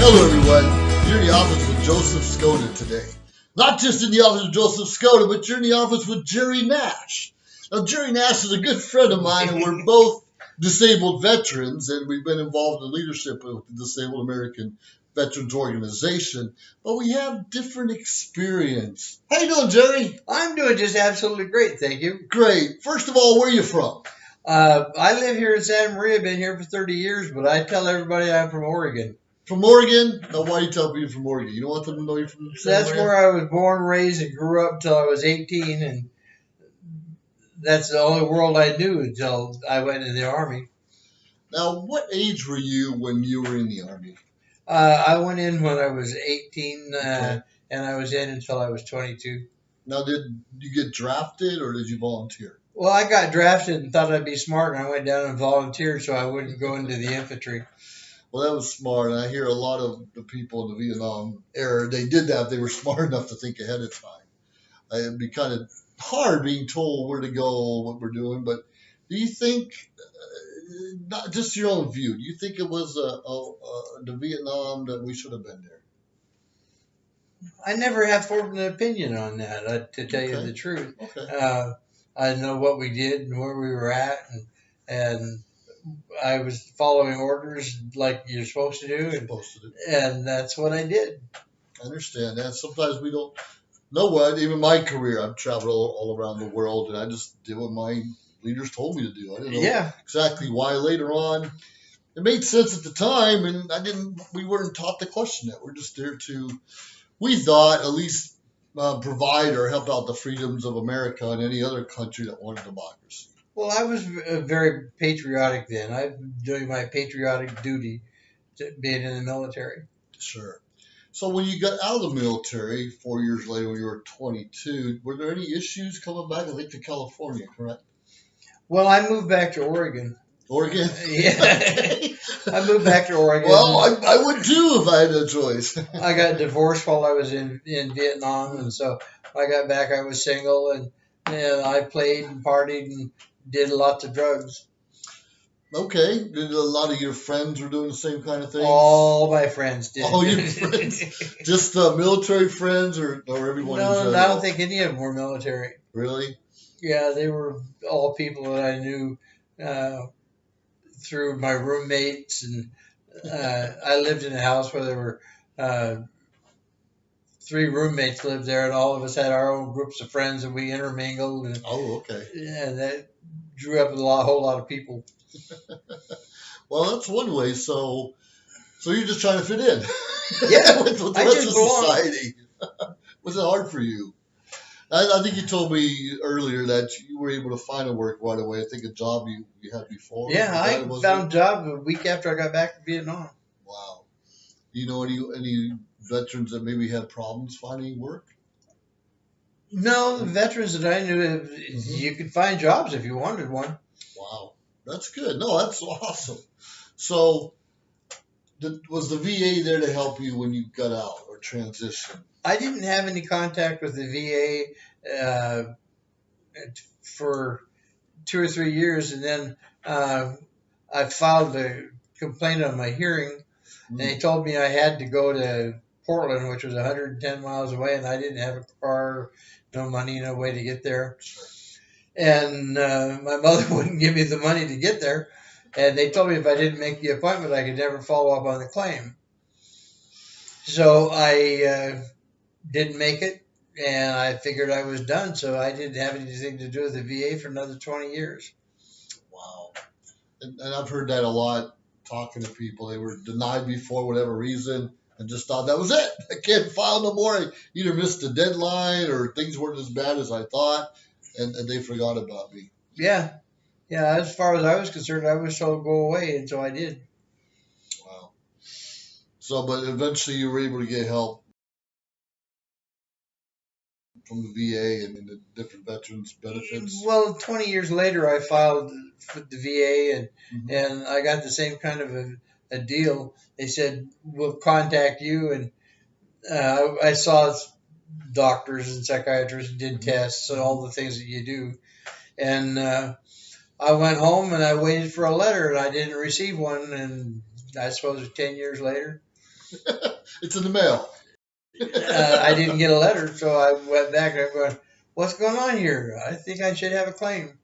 Hello, everyone. You're in the office with Joseph Skoda today. Not just in the office with Joseph Skoda, but you're in the office with Jeey Nash. Now, Jeey Nash is a good friend of mine, and we're both disabled veterans, and we've been involved in leadership with the Disabled American Veterans Organization, but we have different experience. How you doing, Jerry? I'm doing just absolutely great, thank you. Great. First of all, where are you from? I live here in Santa Maria, been here for 30 years, but I tell everybody I'm from Oregon. From Oregon? Now, why do you tell people you're from Oregon? You don't want them to know you're from Santa That's Maria? where I was born, raised, and grew up until I was 18, and that's the only world I knew until I went in the Army. Now, what age were you when you were in the Army? I went in when I was 18, Okay. and I was in until I was 22. Now, did you get drafted or did you volunteer? Well, I got drafted and thought I'd be smart, and I went down and volunteered so I wouldn't go into the infantry. Well, that was smart. And I hear a lot of the people in the Vietnam era, they did that. They were smart enough to think ahead of time. It'd be kind of hard being told where to go, what we're doing. But do you think, not just your own view, do you think it was the Vietnam that we should have been there? I never have formed an opinion on that, to tell you the truth. Okay. I know what we did and where we were at, and I was following orders like you're supposed to do, and that's what I did. I understand that. Sometimes we don't know what. Even my career, I've traveled all around the world, and I just did what my leaders told me to do. I didn't know exactly why. Later on, it made sense at the time, and we weren't taught to question that. We're just there to, we thought, at least provide or help out the freedoms of America and any other country that wanted democracy. Well, I was very patriotic then. I'm doing my patriotic duty to being in the military. Sure. So when you got out of the military 4 years later, when you were 22, were there any issues coming back, I think, to California, correct? Well, I moved back to Oregon. Oregon? Yeah. I moved back to Oregon. Well, I would too if I had no choice. I got divorced while I was in Vietnam, and so when I got back, I was single, and I played and partied and did lots of drugs. Okay. Did a lot of your friends were doing the same kind of thing? All my friends did. All your friends? Just military friends or everyone in general? No, I don't think any of them were military. Really? Yeah, they were all people that I knew through my roommates, and I lived in a house where there were 3 roommates lived there, and all of us had our own groups of friends, and we intermingled. And, okay. And that drew up a whole lot of people. Well, that's one way. So you're just trying to fit in. Yeah, with the rest of society. Was it hard for you? I think you told me earlier that you were able to find a work right away. I think a job you had before. Yeah, I found a job a week after I got back from Vietnam. Wow. Do you know any veterans that maybe had problems finding work? No, the veterans that I knew, you could find jobs if you wanted one. Wow. That's good. No, that's awesome. So was the VA there to help you when you got out or transitioned? I didn't have any contact with the VA for 2 or 3 years, and then I filed a complaint on my hearing, and they told me I had to go to Portland, which was 110 miles away, and I didn't have a car, no money, no way to get there. And my mother wouldn't give me the money to get there, and they told me if I didn't make the appointment, I could never follow up on the claim. So I didn't make it, and I figured I was done, so I didn't have anything to do with the VA for another 20 years. Wow. And I've heard that a lot talking to people. They were denied before whatever reason and just thought that was it. I can't file no more. I either missed the deadline or things weren't as bad as I thought, and they forgot about me. Yeah. Yeah, as far as I was concerned, I was told to go away, and so I did. Wow. So, but eventually you were able to get help from the VA and the different veterans benefits? Well, 20 years later, I filed for the VA, and I got the same kind of a deal. They said, we'll contact you, and I saw doctors and psychiatrists, did tests and all the things that you do. And I went home and I waited for a letter, and I didn't receive one, and I suppose 10 years later. It's in the mail. I didn't get a letter, so I went back and I'm going, what's going on here? I think I should have a claim.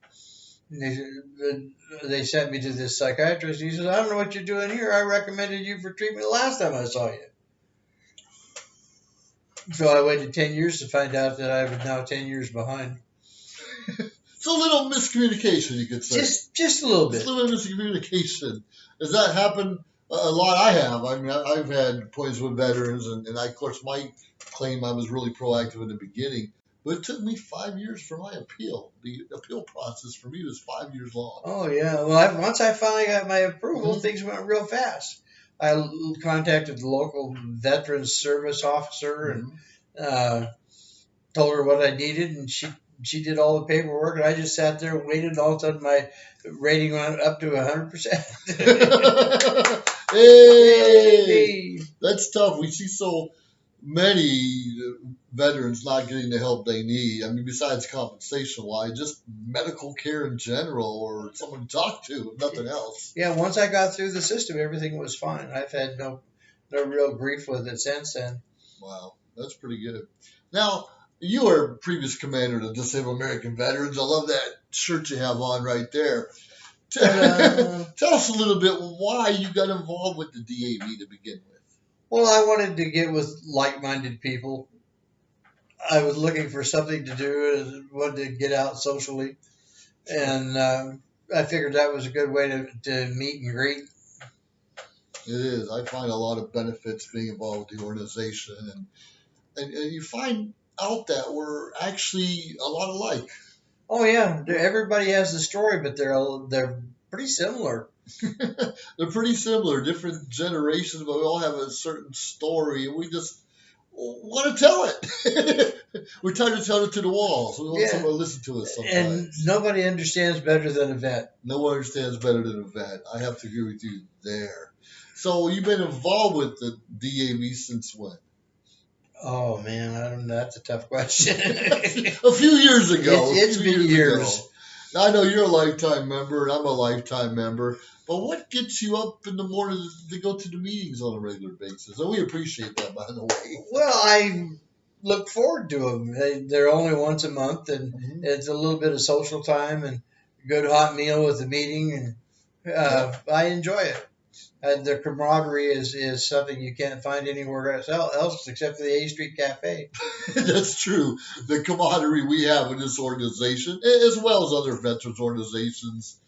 And they sent me to this psychiatrist. He says, I don't know what you're doing here. I recommended you for treatment last time I saw you. So I waited 10 years to find out that I was now 10 years behind. It's a little miscommunication, you could say. Just a little bit. Just a little miscommunication. Does that happen a lot? I have. I mean, I've had appointments with veterans, and of course, my claim, I was really proactive in the beginning. But it took me 5 years for my appeal. The appeal process for me was 5 years long. Oh, yeah. Well, once I finally got my approval, things went real fast. I contacted the local Veterans Service officer and told her what I needed, and she did all the paperwork, and I just sat there and waited, and all of a sudden my rating went up to 100%. Hey! That's tough. We see so many veterans not getting the help they need. I mean, besides compensation-wise, just medical care in general, or someone to talk to, if nothing else. Yeah, once I got through the system, everything was fine. I've had no real grief with it since then. Wow, that's pretty good. Now, you are a previous commander of the Disabled American Veterans. I love that shirt you have on right there. Tell us a little bit why you got involved with the DAV to begin with. Well, I wanted to get with like-minded people. I was looking for something to do, wanted to get out socially, and I figured that was a good way to meet and greet. It is. I find a lot of benefits being involved with the organization, and you find out that we're actually a lot alike. Oh yeah, everybody has a story, but they're pretty similar. They're pretty similar, different generations, but we all have a certain story, and we just want to tell it. We're trying to tell it to the walls. We want someone to listen to us sometimes. And nobody understands better than a vet. No one understands better than a vet. I have to agree with you there. So you've been involved with the DAV since when? Oh man, I don't know. That's a tough question. A few years ago. It's been years. Now, I know you're a lifetime member, and I'm a lifetime member. But what gets you up in the morning to go to the meetings on a regular basis? And we appreciate that, by the way. Well, I look forward to them. They're only once a month, and it's a little bit of social time and a good hot meal with the meeting, and I enjoy it. The camaraderie is something you can't find anywhere else except for the A Street Cafe. That's true. The camaraderie we have in this organization, as well as other veterans organizations,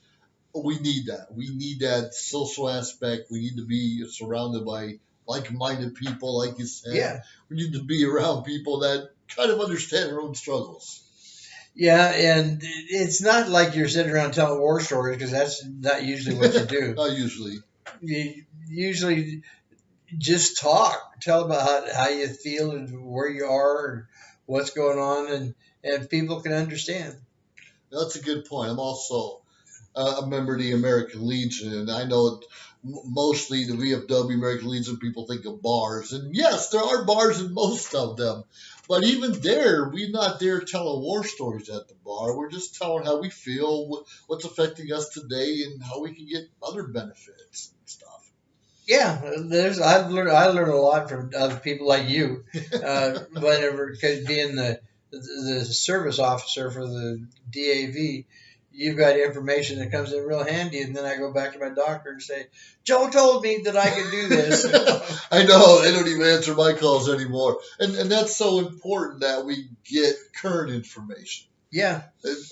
we need that. We need that social aspect. We need to be surrounded by like-minded people, like you said. Yeah. We need to be around people that kind of understand their own struggles. Yeah, and it's not like you're sitting around telling war stories, because that's not usually what you do. Not usually. You usually just tell about how you feel and where you are and what's going on, and people can understand. That's a good point. I'm also a member of the American Legion, and I know mostly the VFW American Legion people think of bars, and yes, there are bars in most of them, but even there, we're not there telling war stories at the bar. We're just telling how we feel, what's affecting us today, and how we can get other benefits and stuff. Yeah, I learned a lot from other people like you. Whenever, being the service officer for the DAV, you've got information that comes in real handy, and then I go back to my doctor and say, Joe told me that I could do this. I know, they don't even answer my calls anymore. And that's so important that we get current information. Yeah.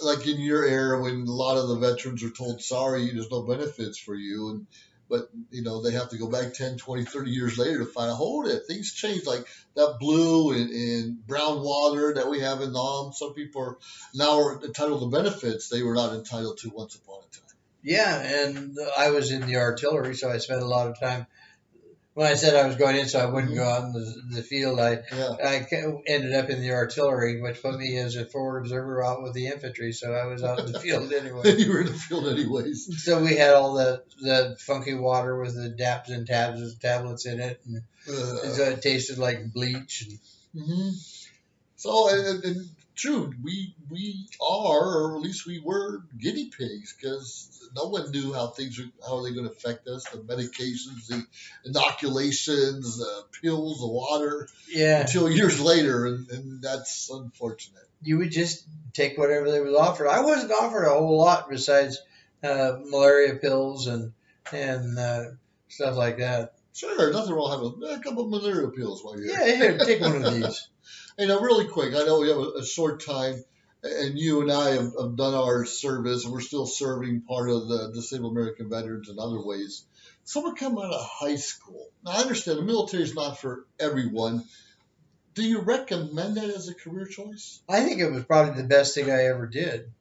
Like in your era, when a lot of the veterans are told, sorry, there's no benefits for you, but they have to go back 10, 20, 30 years later to find out, hold it, things change. Like that blue and brown water that we have in NOM, some people are now entitled to benefits they were not entitled to once upon a time. Yeah, and I was in the artillery, so I spent a lot of time. When I said I was going in so I wouldn't go out in the field, I ended up in the artillery, which put me as a forward observer out with the infantry, so I was out in the field anyway. You were in the field anyways. So we had all the funky water with the DAPs and tablets in it, and so it tasted like bleach. So, and true. We are, or at least we were, guinea pigs because no one knew how are they going to affect us. The medications, the inoculations, the pills, the water. Yeah. Until years later, and that's unfortunate. You would just take whatever they was offered. I wasn't offered a whole lot besides malaria pills and stuff like that. Sure, nothing wrong having a couple of malaria pills while you're here. Yeah, take one of these. Hey, now, really quick, I know we have a short time, and you and I have done our service, and we're still serving part of the Disabled American Veterans in other ways. Someone come out of high school. Now, I understand the military is not for everyone. Do you recommend that as a career choice? I think it was probably the best thing I ever did.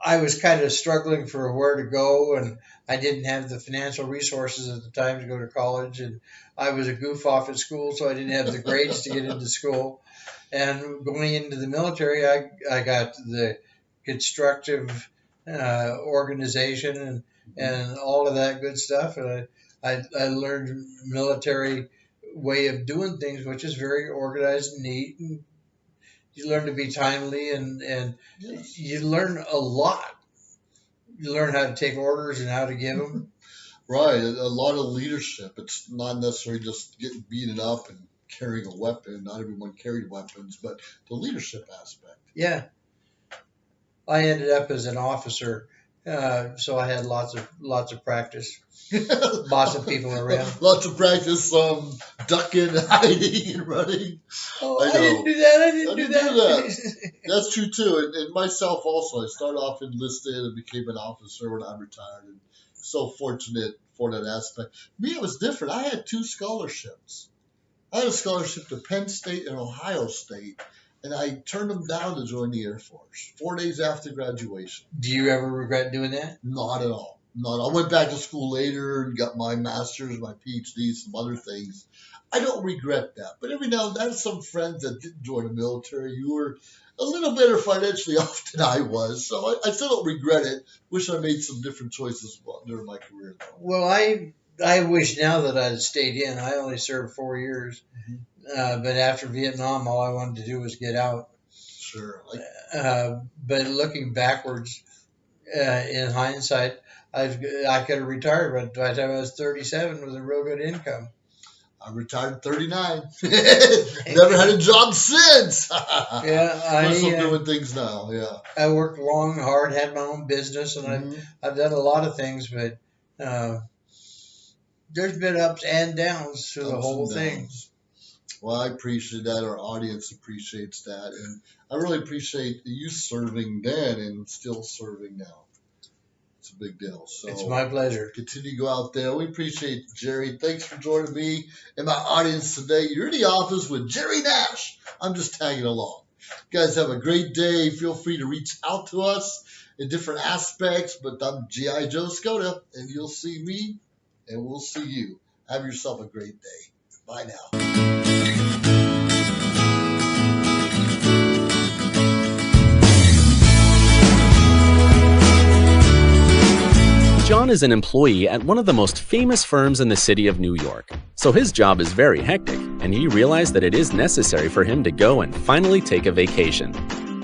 I was kind of struggling for where to go, and I didn't have the financial resources at the time to go to college, and I was a goof off at school, so I didn't have the grades to get into school. And going into the military, I got the constructive organization and all of that good stuff, and I learned military way of doing things, which is very organized and neat, and you learn to be timely, and yes. You learn a lot. You learn how to take orders and how to give them. Right, a lot of leadership. It's not necessarily just getting beaten up and carrying a weapon. Not everyone carried weapons, but the leadership aspect. Yeah. I ended up as an officer, so I had lots of practice. Bossing people around. Lots of practice, ducking, hiding, and running. Oh, I didn't do that. I didn't do that. That's true too. And myself also. I started off enlisted and became an officer when I retired. And so fortunate for that aspect. Me, it was different. I had 2 scholarships. I had a scholarship to Penn State and Ohio State, and I turned them down to join the Air Force 4 days after graduation. Do you ever regret doing that? Not at all. I went back to school later and got my master's, my PhD, some other things. I don't regret that. But every now and then, I have some friends that didn't join the military. You were a little better financially off than I was. So I still don't regret it. Wish I made some different choices during my career, though. Well, I wish now that I'd stayed in. I only served 4 years. Mm-hmm. But after Vietnam, all I wanted to do was get out. Sure. But looking backwards, in hindsight, I could have retired, but by the time I was 37 with a real good income. I retired at 39. Never had a job since. Yeah, I'm still doing things now. Yeah, I worked long and hard, had my own business, and I've done a lot of things, but there's been ups and downs to the whole thing. Well, I appreciate that. Our audience appreciates that, and I really appreciate you serving then and still serving now. It's a big deal. So it's my pleasure. Continue to go out there. We appreciate Jerry. Thanks for joining me and my audience today. You're in the office with Jeey Nash. I'm just tagging along. You guys have a great day. Feel free to reach out to us in different aspects, but I'm G.I. Joe Skoda, and you'll see me, and we'll see you. Have yourself a great day. Bye now. John is an employee at one of the most famous firms in the city of New York, so his job is very hectic, and he realized that it is necessary for him to go and finally take a vacation.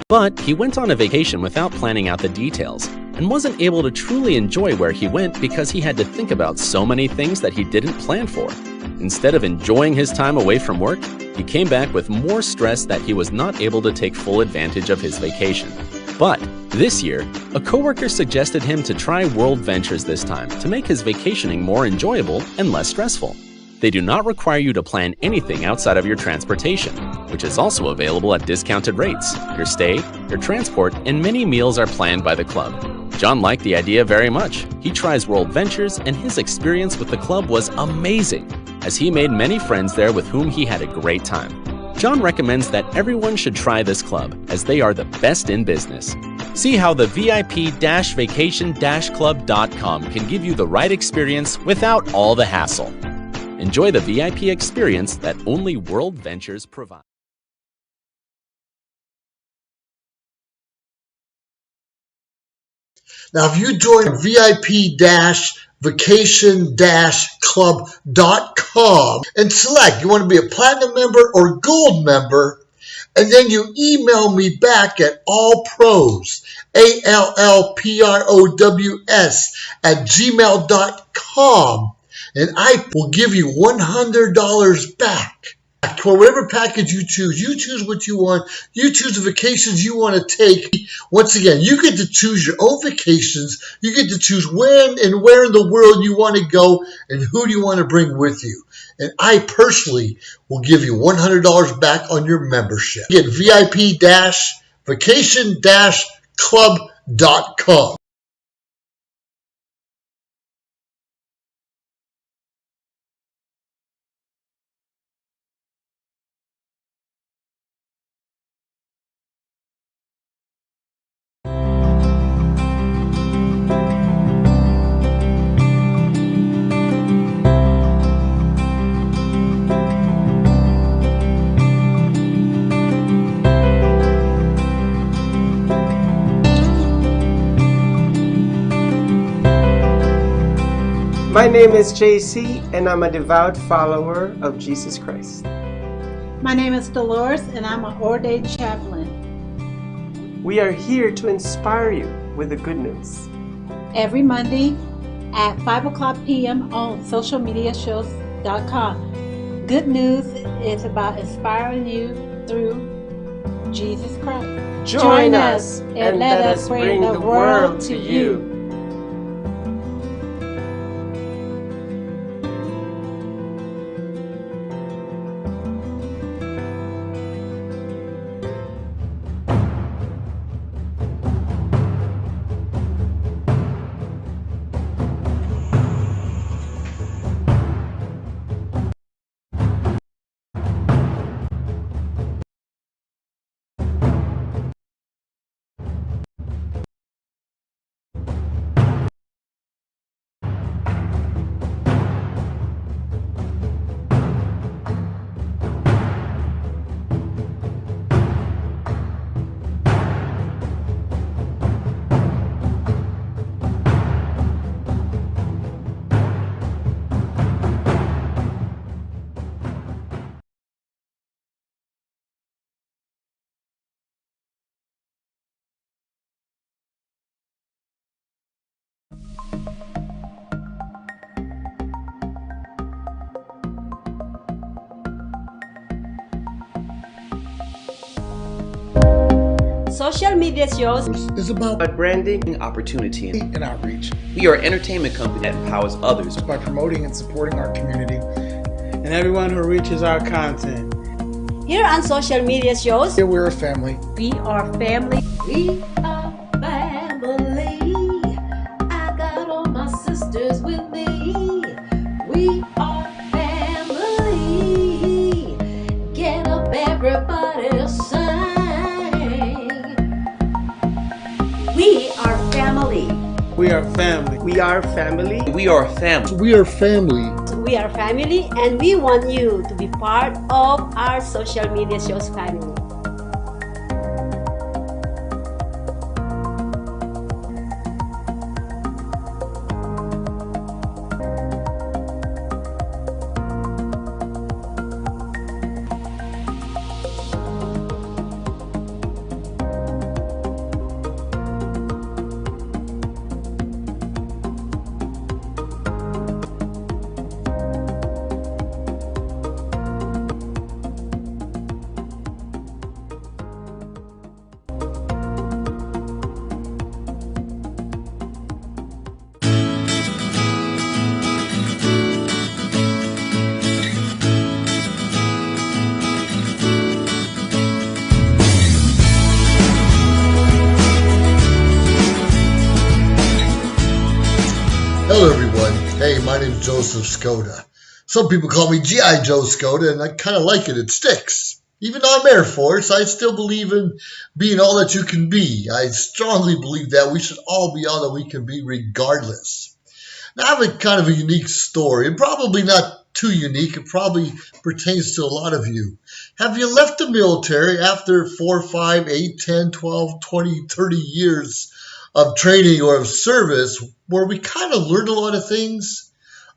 But he went on a vacation without planning out the details, and wasn't able to truly enjoy where he went because he had to think about so many things that he didn't plan for. Instead of enjoying his time away from work, he came back with more stress that he was not able to take full advantage of his vacation. But this year, a coworker suggested him to try World Ventures this time to make his vacationing more enjoyable and less stressful. They do not require you to plan anything outside of your transportation, which is also available at discounted rates. Your stay, your transport, and many meals are planned by the club. John liked the idea very much. He tries World Ventures, and his experience with the club was amazing, as he made many friends there with whom he had a great time. John recommends that everyone should try this club, as they are the best in business. See how the VIP-vacation-club.com can give you the right experience without all the hassle. Enjoy the VIP experience that only World Ventures provides. Now, if you join VIP-vacation-club.com and select you want to be a platinum member or gold member, and then you email me back at allpros, ALLPROWS @gmail.com, and I will give you $100 back for whatever package you choose. You choose what you want. You choose the vacations you want to take. Once again, you get to choose your own vacations. You get to choose when and where in the world you want to go and who do you want to bring with you. And I personally will give you $100 back on your membership. Get VIP-vacation-club.com. My name is JC, and I'm a devout follower of Jesus Christ. My name is Dolores, and I'm an ordained chaplain. We are here to inspire you with the good news. Every Monday at 5 o'clock p.m. on socialmediashows.com. Good news is about inspiring you through Jesus Christ. Join us and let us bring the world to you. Social media shows is about branding, opportunity, and outreach. We are an entertainment company that empowers others by promoting and supporting our community and everyone who reaches our content. Here on social media shows, here we're a family. We are family. We are family. I got all my sisters with me. We are family. Get up, everybody, sing. We are family. We are family. We are family. We are family. We are family. We are family, and we want you to be part of our social media shows family. Hello, everyone. Hey, my name is Joseph Skoda. Some people call me G.I. Joe Skoda, and I kind of like it. It sticks. Even though I'm Air Force, I still believe in being all that you can be. I strongly believe that we should all be all that we can be regardless. Now, I have a kind of a unique story, and probably not too unique. It probably pertains to a lot of you. Have you left the military after 4, 5, 8, 10, 12, 20, 30 years of training or of service where we kind of learned a lot of things,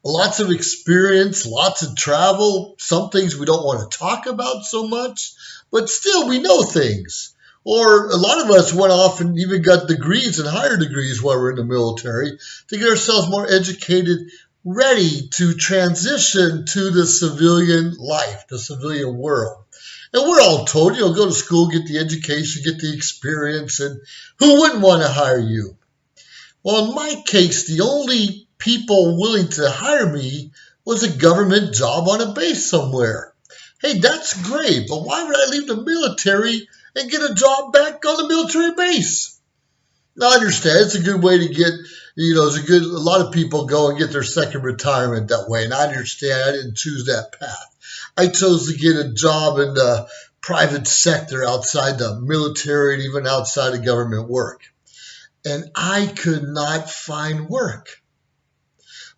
lots of experience, lots of travel, some things we don't want to talk about so much, but still we know things. Or a lot of us went off and even got degrees and higher degrees while we're in the military to get ourselves more educated, ready to transition to the civilian life, the civilian world. And we're all told, go to school, get the education, get the experience, and who wouldn't want to hire you? Well, in my case, the only people willing to hire me was a government job on a base somewhere. Hey, that's great, but why would I leave the military and get a job back on the military base? Now, I understand it's a good way to get, a lot of people go and get their second retirement that way, and I understand I didn't choose that path. I chose to get a job in the private sector outside the military and even outside of government work. And I could not find work.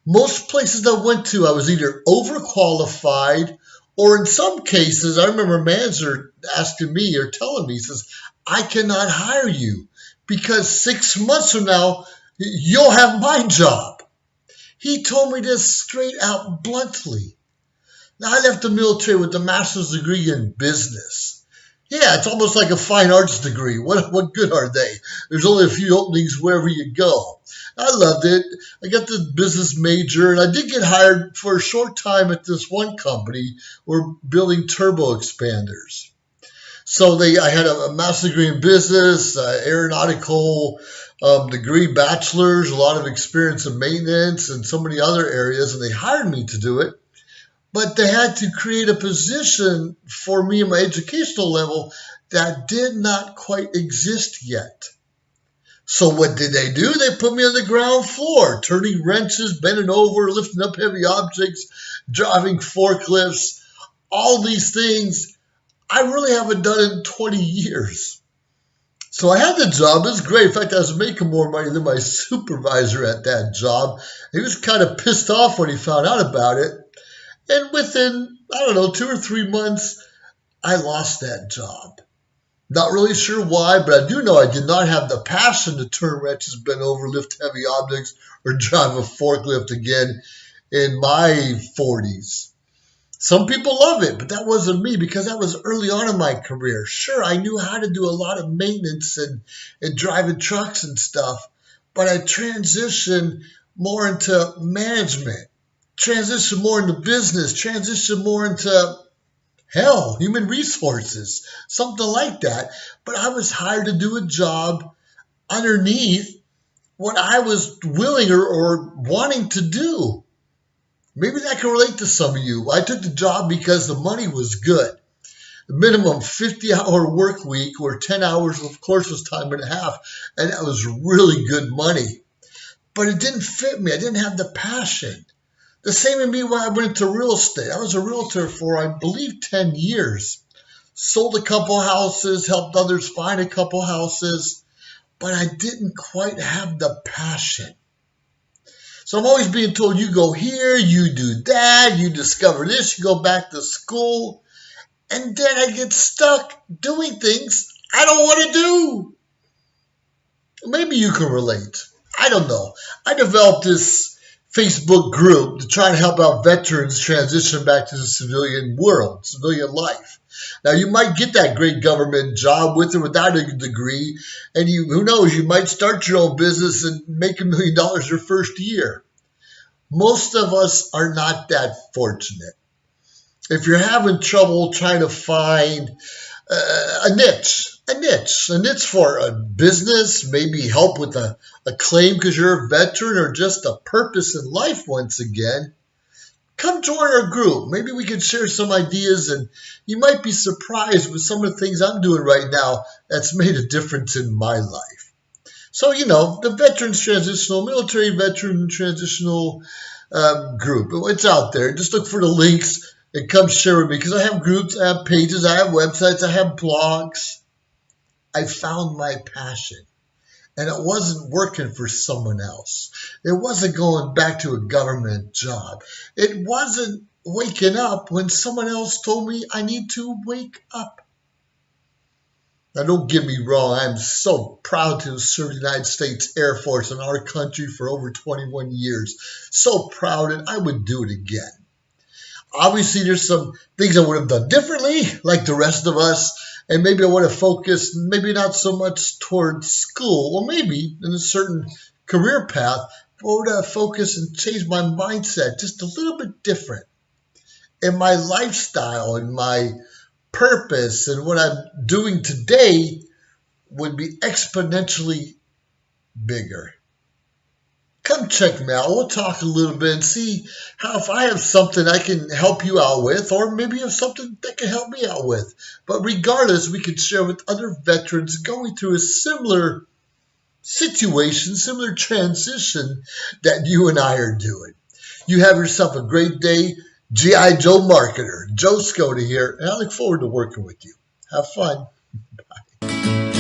Most places I went to, I was either overqualified or in some cases, I remember a manager asking me or telling me, he says, I cannot hire you because 6 months from now, you'll have my job. He told me this straight out bluntly. Now, I left the military with a master's degree in business. Yeah, it's almost like a fine arts degree. What good are they? There's only a few openings wherever you go. I loved it. I got the business major, and I did get hired for a short time at this one company. We're building turbo expanders. So I had a master's degree in business, aeronautical degree, bachelor's, a lot of experience in maintenance and so many other areas, and they hired me to do it. But they had to create a position for me at my educational level that did not quite exist yet. So what did they do? They put me on the ground floor, turning wrenches, bending over, lifting up heavy objects, driving forklifts, all these things I really haven't done in 20 years. So I had the job. It was great. In fact, I was making more money than my supervisor at that job. He was kind of pissed off when he found out about it. And within, 2 or 3 months, I lost that job. Not really sure why, but I do know I did not have the passion to turn wrenches, bend over, lift heavy objects, or drive a forklift again in my 40s. Some people love it, but that wasn't me because that was early on in my career. Sure, I knew how to do a lot of maintenance and driving trucks and stuff, but I transitioned more into management. Transition more into business, transition more into, human resources, something like that. But I was hired to do a job underneath what I was willing or wanting to do. Maybe that can relate to some of you. I took the job because the money was good. The minimum 50-hour work week or 10 hours, of course, was time and a half, and that was really good money. But it didn't fit me. I didn't have the passion. The same in me when I went into real estate. I was a realtor for, I believe, 10 years. Sold a couple houses, helped others find a couple houses, but I didn't quite have the passion. So I'm always being told, you go here, you do that, you discover this, you go back to school, and then I get stuck doing things I don't want to do. Maybe you can relate. I don't know. I developed this Facebook group to try and help out veterans transition back to the civilian world, civilian life. Now, you might get that great government job with or without a degree, and who knows, you might start your own business and make $1 million your first year. Most of us are not that fortunate. If you're having trouble trying to find a niche for a business, maybe help with a claim because you're a veteran or just a purpose in life once again, come join our group. Maybe we can share some ideas, and you might be surprised with some of the things I'm doing right now that's made a difference in my life. So, the Veterans Transitional, Military Veteran Transitional group, it's out there. Just look for the links and come share with me because I have groups, I have pages, I have websites, I have blogs. I found my passion, and it wasn't working for someone else. It wasn't going back to a government job. It wasn't waking up when someone else told me I need to wake up. Now, don't get me wrong, I'm so proud to have served the United States Air Force in our country for over 21 years. So proud, and I would do it again. Obviously, there's some things I would have done differently, like the rest of us, and maybe I would have focused, maybe not so much towards school, or maybe in a certain career path, but I would have focused and changed my mindset just a little bit different. And my lifestyle and my purpose and what I'm doing today would be exponentially bigger. Come check me out. We'll talk a little bit and see how if I have something I can help you out with, or maybe you have something that can help me out with. But regardless, we can share with other veterans going through a similar situation, similar transition that you and I are doing. You have yourself a great day. G.I. Joe Marketer, Joe Skoda here, and I look forward to working with you. Have fun. Bye.